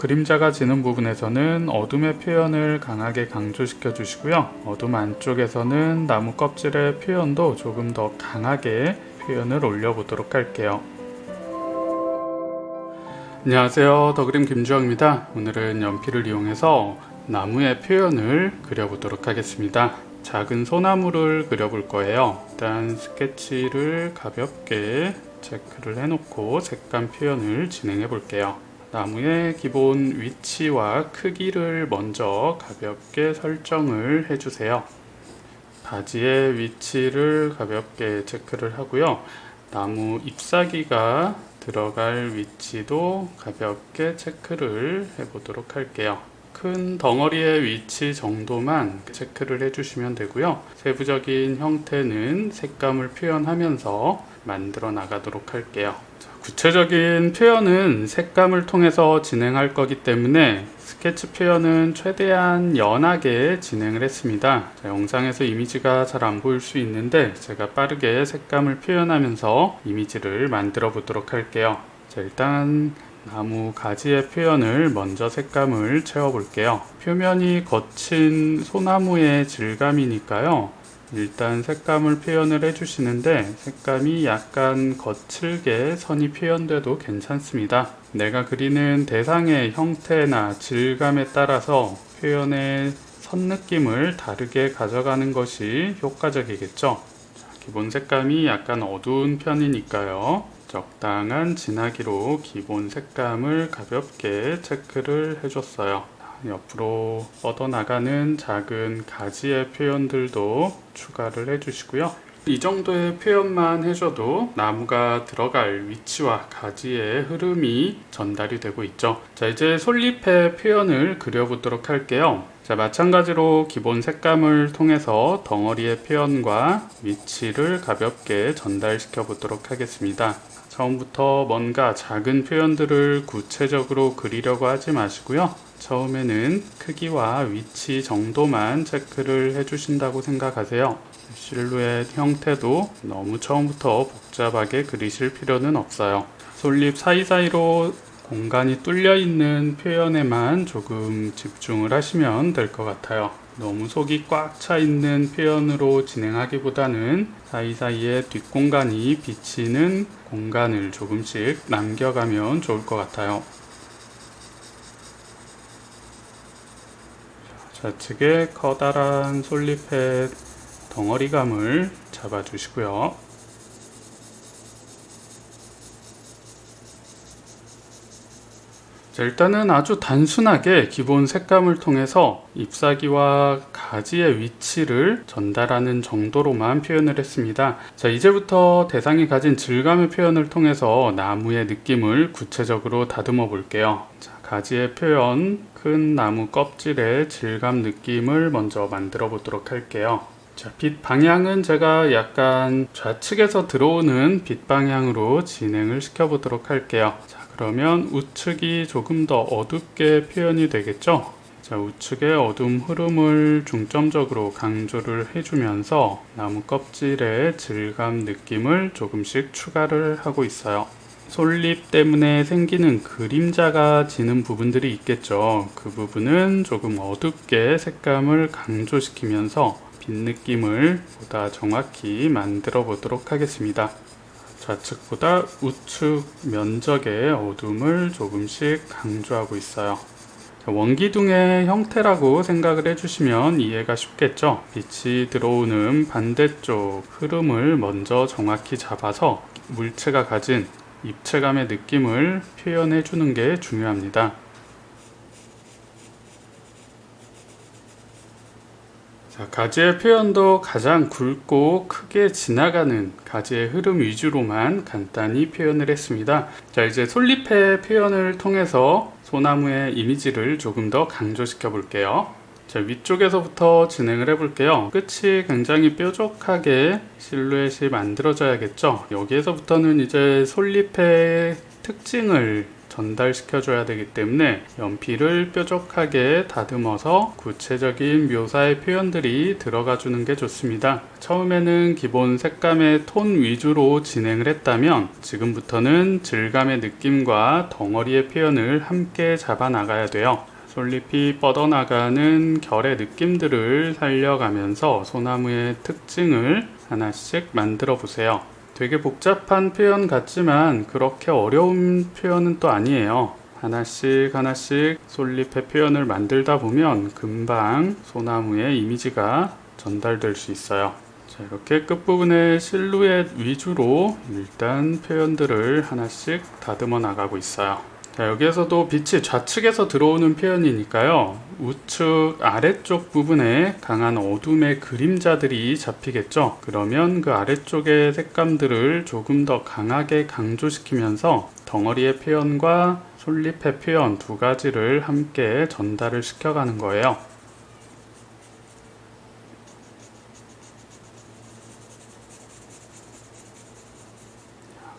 그림자가 지는 부분에서는 어둠의 표현을 강하게 강조시켜 주시고요. 어둠 안쪽에서는 나무 껍질의 표현도 조금 더 강하게 표현을 올려보도록 할게요. 안녕하세요, 더그림 김주영입니다. 오늘은 연필을 이용해서 나무의 표현을 그려보도록 하겠습니다. 작은 소나무를 그려볼 거예요. 일단 스케치를 가볍게 체크를 해놓고 색감 표현을 진행해 볼게요. 나무의 기본 위치와 크기를 먼저 가볍게 설정을 해주세요. 바지의 위치를 가볍게 체크를 하고요. 나무 잎사귀가 들어갈 위치도 가볍게 체크를 해보도록 할게요. 큰 덩어리의 위치 정도만 체크를 해주시면 되고요. 세부적인 형태는 색감을 표현하면서 만들어 나가도록 할게요. 구체적인 표현은 색감을 통해서 진행할 거기 때문에 스케치 표현은 최대한 연하게 진행을 했습니다. 영상에서 이미지가 잘 안 보일 수 있는데 제가 빠르게 색감을 표현하면서 이미지를 만들어 보도록 할게요. 일단 나무 가지의 표현을 먼저 색감을 채워 볼게요. 표면이 거친 소나무의 질감이니까요. 일단 색감을 표현을 해주시는데 색감이 약간 거칠게 선이 표현돼도 괜찮습니다. 내가 그리는 대상의 형태나 질감에 따라서 표현의 선 느낌을 다르게 가져가는 것이 효과적이겠죠. 기본 색감이 약간 어두운 편이니까요. 적당한 진하기로 기본 색감을 가볍게 체크를 해줬어요. 옆으로 뻗어나가는 작은 가지의 표현들도 추가를 해주시고요. 이 정도의 표현만 해줘도 나무가 들어갈 위치와 가지의 흐름이 전달이 되고 있죠. 자, 이제 솔잎의 표현을 그려보도록 할게요. 자, 마찬가지로 기본 색감을 통해서 덩어리의 표현과 위치를 가볍게 전달시켜 보도록 하겠습니다. 처음부터 뭔가 작은 표현들을 구체적으로 그리려고 하지 마시고요. 처음에는 크기와 위치 정도만 체크를 해주신다고 생각하세요. 실루엣 형태도 너무 처음부터 복잡하게 그리실 필요는 없어요. 솔잎 사이사이로 공간이 뚫려 있는 표현에만 조금 집중을 하시면 될 것 같아요. 너무 속이 꽉 차 있는 표현으로 진행하기보다는 사이사이에 뒷공간이 비치는 공간을 조금씩 남겨가면 좋을 것 같아요. 좌측에 커다란 솔잎의 덩어리감을 잡아주시고요. 자, 일단은 아주 단순하게 기본 색감을 통해서 잎사귀와 가지의 위치를 전달하는 정도로만 표현을 했습니다. 자, 이제부터 대상이 가진 질감의 표현을 통해서 나무의 느낌을 구체적으로 다듬어 볼게요. 자, 가지의 표현, 큰 나무 껍질의 질감 느낌을 먼저 만들어 보도록 할게요. 자, 빛 방향은 제가 약간 좌측에서 들어오는 빛 방향으로 진행을 시켜 보도록 할게요. 자, 그러면 우측이 조금 더 어둡게 표현이 되겠죠? 자, 우측의 어둠 흐름을 중점적으로 강조를 해주면서 나무 껍질의 질감 느낌을 조금씩 추가를 하고 있어요. 솔잎 때문에 생기는 그림자가 지는 부분들이 있겠죠. 그 부분은 조금 어둡게 색감을 강조시키면서 빛 느낌을 보다 정확히 만들어 보도록 하겠습니다. 좌측보다 우측 면적의 어둠을 조금씩 강조하고 있어요. 원기둥의 형태라고 생각을 해주시면 이해가 쉽겠죠. 빛이 들어오는 반대쪽 흐름을 먼저 정확히 잡아서 물체가 가진 입체감의 느낌을 표현해 주는 게 중요합니다. 자, 가지의 표현도 가장 굵고 크게 지나가는 가지의 흐름 위주로만 간단히 표현을 했습니다. 자, 이제 솔잎의 표현을 통해서 소나무의 이미지를 조금 더 강조시켜 볼게요. 자, 위쪽에서부터 진행을 해 볼게요. 끝이 굉장히 뾰족하게 실루엣이 만들어져야겠죠. 여기에서부터는 이제 솔잎의 특징을 전달시켜 줘야 되기 때문에 연필을 뾰족하게 다듬어서 구체적인 묘사의 표현들이 들어가 주는 게 좋습니다. 처음에는 기본 색감의 톤 위주로 진행을 했다면 지금부터는 질감의 느낌과 덩어리의 표현을 함께 잡아 나가야 돼요. 솔잎이 뻗어나가는 결의 느낌들을 살려가면서 소나무의 특징을 하나씩 만들어 보세요. 되게 복잡한 표현 같지만 그렇게 어려운 표현은 또 아니에요. 하나씩 솔잎의 표현을 만들다 보면 금방 소나무의 이미지가 전달될 수 있어요. 자, 이렇게 끝부분의 실루엣 위주로 일단 표현들을 하나씩 다듬어 나가고 있어요. 자, 여기에서도 빛이 좌측에서 들어오는 표현이니까요. 우측 아래쪽 부분에 강한 어둠의 그림자들이 잡히겠죠. 그러면 그 아래쪽의 색감들을 조금 더 강하게 강조시키면서 덩어리의 표현과 솔잎의 표현 두 가지를 함께 전달을 시켜가는 거예요.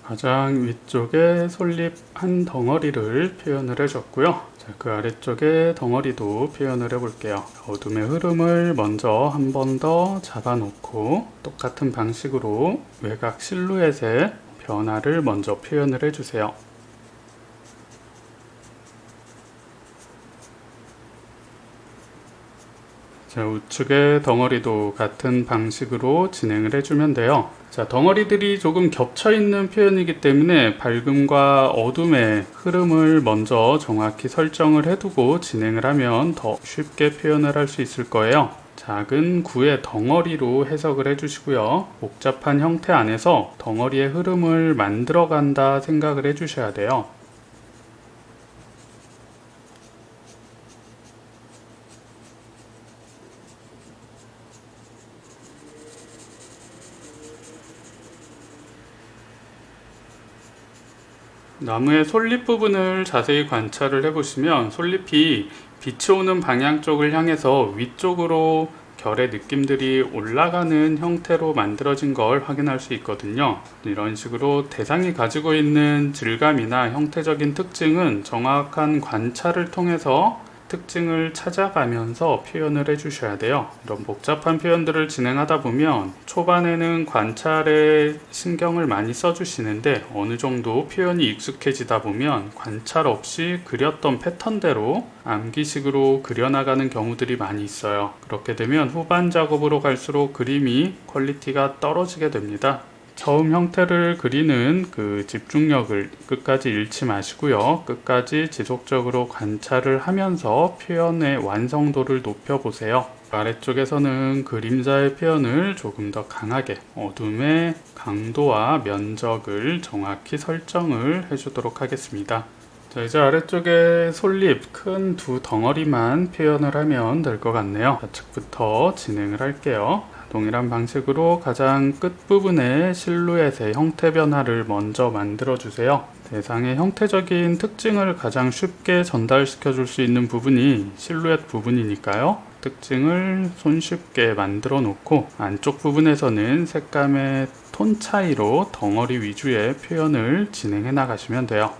가장 위쪽에 솔잎 한 덩어리를 표현을 해줬고요. 자, 그 아래쪽에 덩어리도 표현을 해볼게요. 어둠의 흐름을 먼저 한 번 더 잡아놓고 똑같은 방식으로 외곽 실루엣의 변화를 먼저 표현을 해주세요. 자, 우측의 덩어리도 같은 방식으로 진행을 해주면 돼요. 자, 덩어리들이 조금 겹쳐있는 표현이기 때문에 밝음과 어둠의 흐름을 먼저 정확히 설정을 해두고 진행을 하면 더 쉽게 표현을 할 수 있을 거예요. 작은 구의 덩어리로 해석을 해주시고요. 복잡한 형태 안에서 덩어리의 흐름을 만들어 간다 생각을 해주셔야 돼요. 나무의 솔잎 부분을 자세히 관찰을 해보시면 솔잎이 빛이 오는 방향 쪽을 향해서 위쪽으로 결의 느낌들이 올라가는 형태로 만들어진 걸 확인할 수 있거든요. 이런 식으로 대상이 가지고 있는 질감이나 형태적인 특징은 정확한 관찰을 통해서 특징을 찾아가면서 표현을 해주셔야 돼요. 이런 복잡한 표현들을 진행하다 보면 초반에는 관찰에 신경을 많이 써주시는데 어느 정도 표현이 익숙해지다 보면 관찰 없이 그렸던 패턴대로 암기식으로 그려나가는 경우들이 많이 있어요. 그렇게 되면 후반 작업으로 갈수록 그림이 퀄리티가 떨어지게 됩니다. 처음 형태를 그리는 그 집중력을 끝까지 잃지 마시고요. 끝까지 지속적으로 관찰을 하면서 표현의 완성도를 높여보세요. 아래쪽에서는 그림자의 표현을 조금 더 강하게 어둠의 강도와 면적을 정확히 설정을 해주도록 하겠습니다. 자, 이제 아래쪽에 솔잎 큰 두 덩어리만 표현을 하면 될 것 같네요. 좌측부터 진행을 할게요. 동일한 방식으로 가장 끝부분에 실루엣의 형태 변화를 먼저 만들어 주세요. 대상의 형태적인 특징을 가장 쉽게 전달시켜 줄 수 있는 부분이 실루엣 부분이니까요. 특징을 손쉽게 만들어 놓고 안쪽 부분에서는 색감의 톤 차이로 덩어리 위주의 표현을 진행해 나가시면 돼요.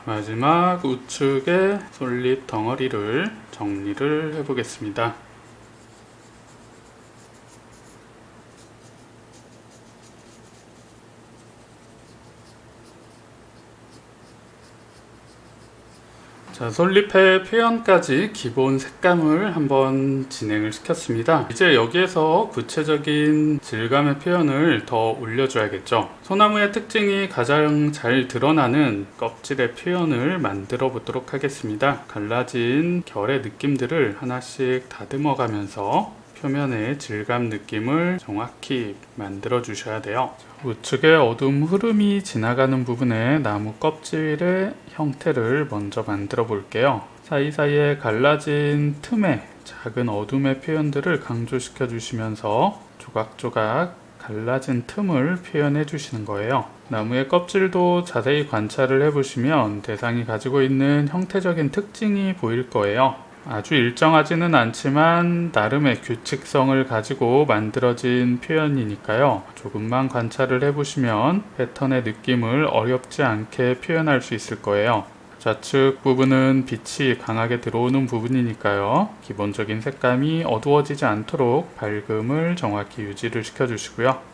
마지막 우측의 솔잎 덩어리를 정리를 해 보겠습니다. 자, 솔잎의 표현까지 기본 색감을 한번 진행을 시켰습니다. 이제 여기에서 구체적인 질감의 표현을 더 올려줘야겠죠. 소나무의 특징이 가장 잘 드러나는 껍질의 표현을 만들어 보도록 하겠습니다. 갈라진 결의 느낌들을 하나씩 다듬어 가면서 표면의 질감 느낌을 정확히 만들어 주셔야 돼요. 우측에 어둠 흐름이 지나가는 부분에 나무 껍질의 형태를 먼저 만들어 볼게요. 사이사이에 갈라진 틈에 작은 어둠의 표현들을 강조시켜 주시면서 조각조각 갈라진 틈을 표현해 주시는 거예요. 나무의 껍질도 자세히 관찰을 해보시면 대상이 가지고 있는 형태적인 특징이 보일 거예요. 아주 일정하지는 않지만 나름의 규칙성을 가지고 만들어진 표현이니까요. 조금만 관찰을 해보시면 패턴의 느낌을 어렵지 않게 표현할 수 있을 거예요. 좌측 부분은 빛이 강하게 들어오는 부분이니까요. 기본적인 색감이 어두워지지 않도록 밝음을 정확히 유지를 시켜주시고요.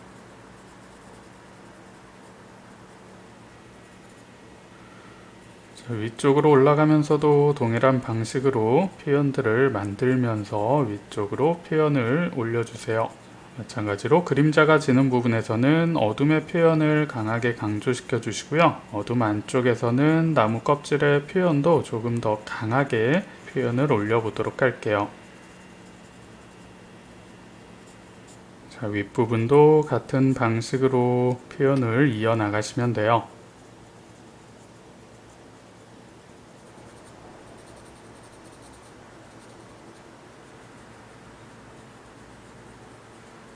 위쪽으로 올라가면서도 동일한 방식으로 표현들을 만들면서 위쪽으로 표현을 올려주세요. 마찬가지로 그림자가 지는 부분에서는 어둠의 표현을 강하게 강조시켜 주시고요. 어둠 안쪽에서는 나무 껍질의 표현도 조금 더 강하게 표현을 올려보도록 할게요. 자, 윗부분도 같은 방식으로 표현을 이어나가시면 돼요.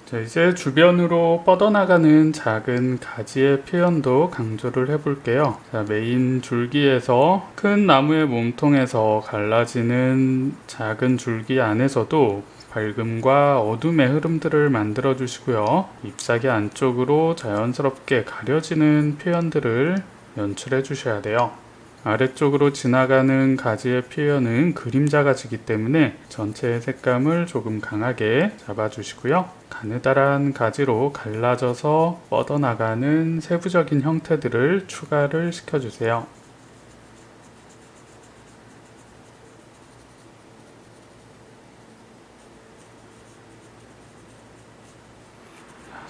자, 이제 주변으로 뻗어나가는 작은 가지의 표현도 강조를 해볼게요. 자, 메인 줄기에서 큰 나무의 몸통에서 갈라지는 작은 줄기 안에서도 밝음과 어둠의 흐름들을 만들어 주시고요. 잎사귀 안쪽으로 자연스럽게 가려지는 표현들을 연출해 주셔야 돼요. 아래쪽으로 지나가는 가지의 표현은 그림자가 지기 때문에 전체의 색감을 조금 강하게 잡아주시고요. 가느다란 가지로 갈라져서 뻗어나가는 세부적인 형태들을 추가를 시켜주세요.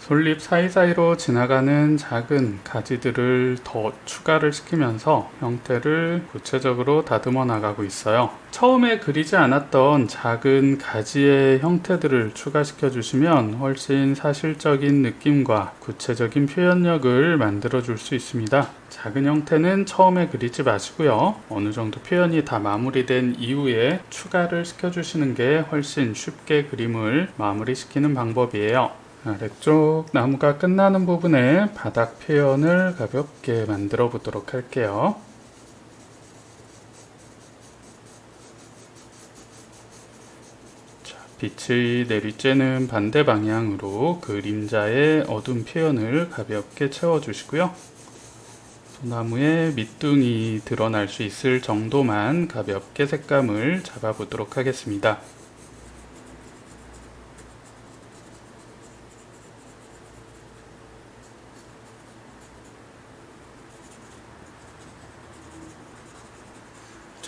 솔잎 사이사이로 지나가는 작은 가지들을 더 추가를 시키면서 형태를 구체적으로 다듬어 나가고 있어요. 처음에 그리지 않았던 작은 가지의 형태들을 추가시켜 주시면 훨씬 사실적인 느낌과 구체적인 표현력을 만들어 줄 수 있습니다. 작은 형태는 처음에 그리지 마시고요. 어느 정도 표현이 다 마무리된 이후에 추가를 시켜주시는 게 훨씬 쉽게 그림을 마무리시키는 방법이에요. 아래쪽 나무가 끝나는 부분에 바닥 표현을 가볍게 만들어 보도록 할게요. 자, 빛의 내리쬐는 반대 방향으로 그림자의 어두운 표현을 가볍게 채워주시고요. 소나무의 밑둥이 드러날 수 있을 정도만 가볍게 색감을 잡아보도록 하겠습니다.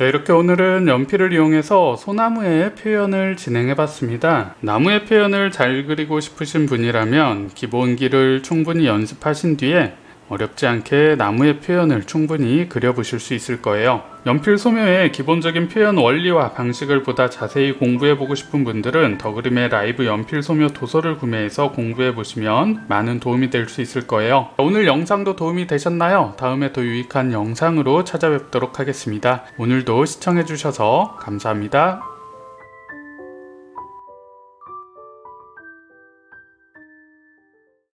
자, 이렇게 오늘은 연필을 이용해서 소나무의 표현을 진행해 봤습니다. 나무의 표현을 잘 그리고 싶으신 분이라면 기본기를 충분히 연습하신 뒤에 어렵지 않게 나무의 표현을 충분히 그려보실 수 있을 거예요. 연필 소묘의 기본적인 표현 원리와 방식을 보다 자세히 공부해보고 싶은 분들은 더그림의 라이브 연필 소묘 도서를 구매해서 공부해보시면 많은 도움이 될 수 있을 거예요. 오늘 영상도 도움이 되셨나요? 다음에 더 유익한 영상으로 찾아뵙도록 하겠습니다. 오늘도 시청해주셔서 감사합니다.